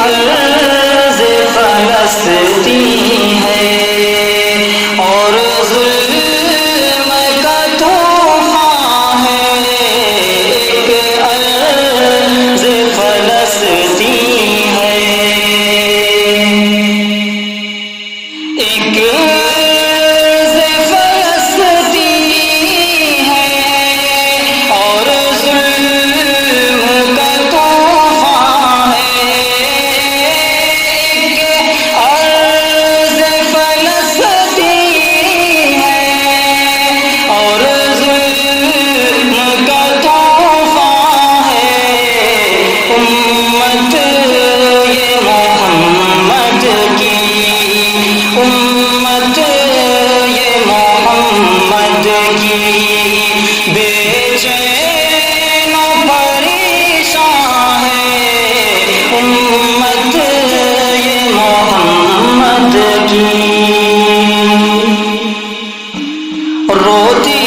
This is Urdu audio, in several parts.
عرض فلسطین ہے اور ظلم کا طوفان ہے، ایک عرض فلسطین ہے، ایک عرض فلسطین ہے اور ظلم کا طوفان ہے، ایک عرض فلسطین ہے اور ظلم کا طوفان ہے، امت یہ محمد کی، امت یہ محمد کی بے چین و پریشان ہے، امت یہ محمد کی روتی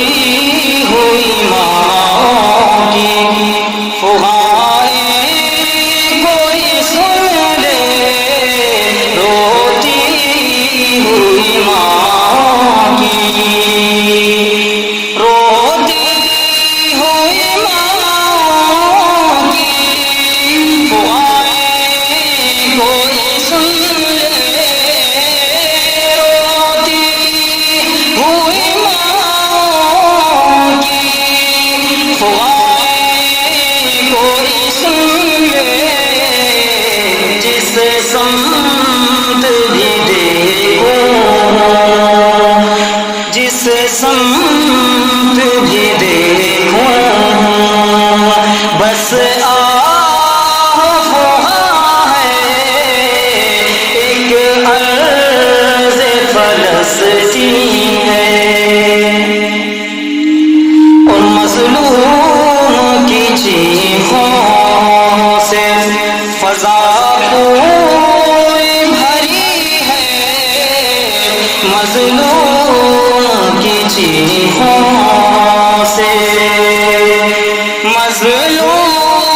ہوئی ماں کی فغانیں کوئی سن لے، روتی ہوئی ماں کی، روتی ہوئی ماں کی فغانیں کوئی سن لے، روتی ہوئی ماں کی فغانیں کوئی سن لے، جس سمت بھی دیکھو، جس سمت بھی دیکھو، بس آہ وہاں ہے، ایک عرض فلسطین ہے اور مظلوم کی چیخوں سے فضا پوری بھری ہے، مظلوم کی چیخوں سے، مظلوم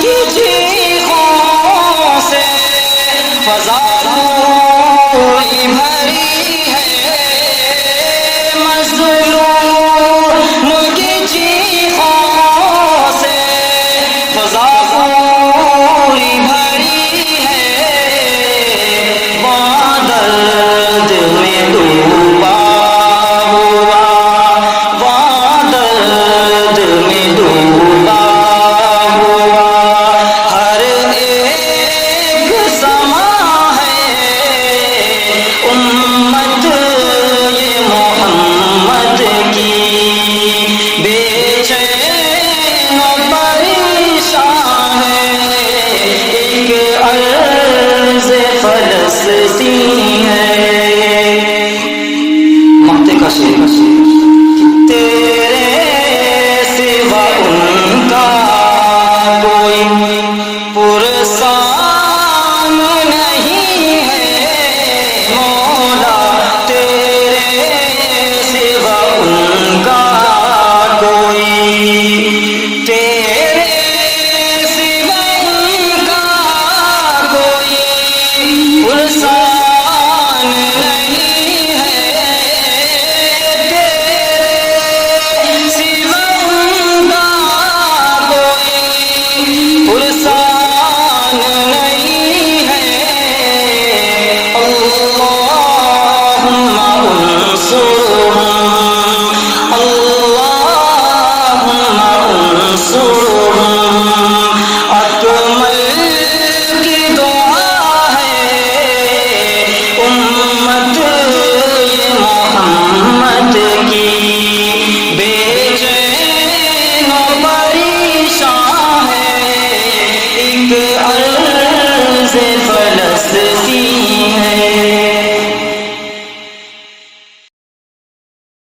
کی چیخوں سے فضا پوری بھری ہے، مظلوم کی چیخوں سے فضا پوری بھری ہے، وہاں درد میں ڈوبا ہوا، وہاں درد میں ڈوبا ہوا ہر ایک سما ہے، امت یہ محمد کی بے چین و پریشان ہے، ایک عرض فلسطین ہے، مکتے کا شعر، تیرے سوا ان کا کوئی پرسان نہیں ہے، مولا تیرے سوا ان کا کوئی، تیرے سوا ان کا کوئی پرسان نہیں ہے، تیرے سوا ان کا کوئی پرسان نہیں ہے، اللہم انصر